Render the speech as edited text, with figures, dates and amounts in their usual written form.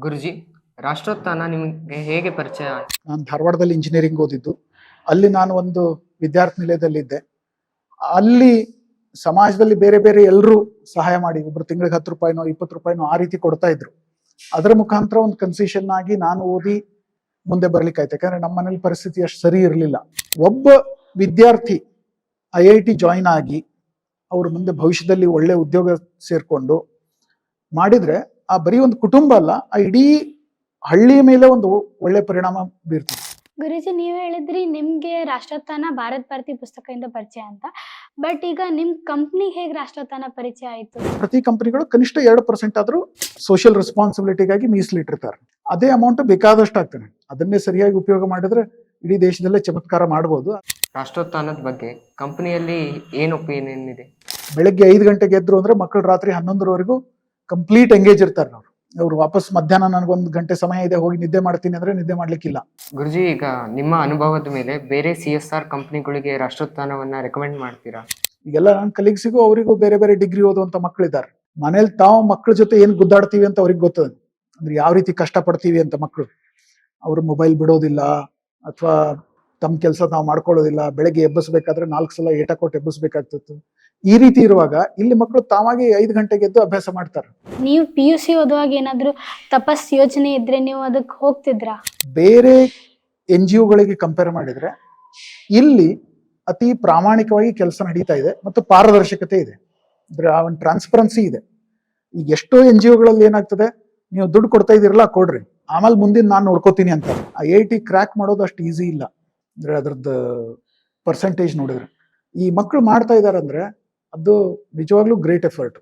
ಗುರುಜಿ, ರಾಷ್ಟ್ರೋತ್ಥಾನ ನಿಮಗೆ ಹೇಗೆ ಪರಿಚಯ ಆಯ್ತು? ನಾನು ಧಾರವಾಡದಲ್ಲಿ ಇಂಜಿನಿಯರಿಂಗ್ ಓದಿದ್ದು. ಅಲ್ಲಿ ನಾನು ಒಂದು ವಿದ್ಯಾರ್ಥಿ ನಿಲಯದಲ್ಲಿದ್ದೆ. ಅಲ್ಲಿ ಸಮಾಜದಲ್ಲಿ ಬೇರೆ ಬೇರೆ ಎಲ್ಲರೂ ಸಹಾಯ ಮಾಡಿ ಒಬ್ರು ತಿಂಗಳಿಗೆ 10 ರೂಪಾಯಿನೋ 20 ರೂಪಾಯಿನೋ ಆ ರೀತಿ ಕೊಡ್ತಾ ಇದ್ರು. ಅದರ ಮುಖಾಂತರ ಒಂದು ಕನ್ಸೆಷನ್ ಆಗಿ ನಾನು ಓದಿ ಮುಂದೆ ಬರ್ಲಿಕ್ಕಾಯ್ತು. ಯಾಕಂದ್ರೆ ನಮ್ಮ ಮನೇಲಿ ಪರಿಸ್ಥಿತಿ ಅಷ್ಟು ಸರಿ ಇರಲಿಲ್ಲ. ಒಬ್ಬ ವಿದ್ಯಾರ್ಥಿ IIT ಜಾಯಿನ್ ಆಗಿ ಅವ್ರ ಮುಂದೆ ಭವಿಷ್ಯದಲ್ಲಿ ಒಳ್ಳೆ ಉದ್ಯೋಗ ಸೇರ್ಕೊಂಡು ಮಾಡಿದ್ರೆ ಆ ಬರೀ ಒಂದು ಕುಟುಂಬ ಅಲ್ಲ, ಆ ಇಡೀ ಹಳ್ಳಿಯ ಮೇಲೆ ಒಂದು ಒಳ್ಳೆ ಪರಿಣಾಮ ಬೀರ್ತದೆ. ಗುರುಜಿ, ನೀವು ಹೇಳಿದ್ರಿ ನಿಮ್ಗೆ ರಾಷ್ಟ್ರೋತ್ಥಾನ ಭಾರತ್ ಭಾರತಿ ಪುಸ್ತಕದಿಂದ ಪರಿಚಯ ಅಂತ. ಬಟ್ ಈಗ ನಿಮ್ ಕಂಪ್ನಿ ಹೇಗೆ ರಾಷ್ಟ್ರೋತ್ಥಾನ ಪರಿಚಯ ಆಯ್ತು? ಪ್ರತಿ ಕಂಪನಿಗಳು ಕನಿಷ್ಠ 2% ಆದ್ರೂ ಸೋಷಿಯಲ್ ರೆಸ್ಪಾನ್ಸಿಬಿಲಿಟಿಗಾಗಿ ಮೀಸಲಿಟ್ಟಿರ್ತಾರೆ. ಅದೇ ಅಮೌಂಟ್ ಬೇಕಾದಷ್ಟು ಆಗ್ತಾನೆ. ಅದನ್ನೇ ಸರಿಯಾಗಿ ಉಪಯೋಗ ಮಾಡಿದ್ರೆ ಇಡೀ ದೇಶದಲ್ಲೇ ಚಮತ್ಕಾರ ಮಾಡಬಹುದು. ರಾಷ್ಟ್ರೋತ್ಥಾನದ ಬಗ್ಗೆ ಕಂಪನಿಯಲ್ಲಿ ಏನು ಒಪಿನಿಯನ್ ಇದೆ? ಬೆಳಗ್ಗೆ 5 ಗಂಟೆಗೆ ಎದ್ರು ಅಂದ್ರೆ ಮಕ್ಕಳು ರಾತ್ರಿ 11ರವರೆಗೂ ಕಂಪ್ಲೀಟ್ ಎಂಗೇಜ್ ಇರ್ತಾರೆ. ಅವ್ರು ವಾಪಸ್ ಮಧ್ಯಾಹ್ನ ನನಗೊಂದು ಗಂಟೆ ಸಮಯ ಇದೆ ಹೋಗಿ ನಿದ್ದೆ ಮಾಡ್ತೀನಿ ಅಂದ್ರೆ ನಿದ್ದೆ ಮಾಡ್ಲಿಕ್ಕಿಲ್ಲ. ಗುರುಜಿ, ಈಗ ನಿಮ್ಮ ಅನುಭವದ ಮೇಲೆ ಬೇರೆ CSR ಕಂಪನಿಗಳಿಗೆ ರಾಷ್ಟ್ರೋತ್ಥಾನವನ್ನ ರೆಕಮೆಂಡ್ ಮಾಡ್ತೀರಾ? ಈಗೆಲ್ಲ ನನ್ನ ಕಲೀಗ್ಸಿಗೂ ಅವರಿಗೂ ಬೇರೆ ಬೇರೆ ಡಿಗ್ರಿ ಓದುವಂತ ಮಕ್ಕಳಿದ್ದಾರೆ. ಮನೇಲಿ ತಾವು ಮಕ್ಕಳ ಜೊತೆ ಏನ್ ಗುದ್ದಾಡ್ತೀವಿ ಅಂತ ಅವ್ರಿಗೆ ಗೊತ್ತದ. ಅಂದ್ರೆ ಯಾವ ರೀತಿ ಕಷ್ಟ ಪಡ್ತೀವಿ ಅಂತ ಮಕ್ಕಳು. ಅವ್ರು ಮೊಬೈಲ್ ಬಿಡೋದಿಲ್ಲ ಅಥವಾ ತಮ್ಮ ಕೆಲಸ ತಾವು ಮಾಡ್ಕೊಳ್ಳೋದಿಲ್ಲ. ಬೆಳಗ್ಗೆ ಎಬ್ಬಿಸ್ಬೇಕಾದ್ರೆ 4 ಸಲ ಏಟ ಕೊಟ್ಟು ಎಬ್ಬಿಸ್ಬೇಕಾಗ್ತಿತ್ತು. ಈ ರೀತಿ ಇರುವಾಗ ಇಲ್ಲಿ ಮಕ್ಕಳು ತಾವಾಗಿ 5 ಗಂಟೆಗೆ ಎದ್ದು ಅಭ್ಯಾಸ ಮಾಡ್ತಾರೆ. ನೀವು PUC ಓದುವಾಗ ಏನಾದ್ರು ತಪಸ್ ಯೋಜನೆ ಇದ್ರೆ ನೀವು ಅದಕ್ಕೆ ಹೋಗ್ತಿದ್ರಾ? ಬೇರೆ NGOಗಳಿಗೆ ಕಂಪೇರ್ ಮಾಡಿದ್ರೆ ಇಲ್ಲಿ ಅತಿ ಪ್ರಾಮಾಣಿಕವಾಗಿ ಕೆಲಸ ನಡೀತಾ ಇದೆ ಮತ್ತು ಪಾರದರ್ಶಕತೆ ಇದೆ. ಅಂದ್ರೆ ಆ ಒಂದು ಟ್ರಾನ್ಸ್ಪರೆನ್ಸಿ ಇದೆ. ಈಗ ಎಷ್ಟೋ NGOಗಳಲ್ಲಿ ಏನಾಗ್ತದೆ, ನೀವು ದುಡ್ಡು ಕೊಡ್ತಾ ಇದೀರಲ್ಲ ಕೊಡ್ರಿ, ಆಮೇಲೆ ಮುಂದಿನ ನಾನು ನೋಡ್ಕೋತೀನಿ ಅಂತ. IIT ಕ್ರ್ಯಾಕ್ ಮಾಡೋದು ಅಷ್ಟು ಈಸಿ ಇಲ್ಲ. ಅಂದ್ರೆ ಅದ್ರದ್ದು ಪರ್ಸೆಂಟೇಜ್ ನೋಡಿದ್ರೆ ಈ ಮಕ್ಕಳು ಮಾಡ್ತಾ ಇದಾರೆ ಅಂದ್ರೆ ಅದು ನಿಜವಾಗ್ಲೂ ಗ್ರೇಟ್ ಎಫರ್ಟ್.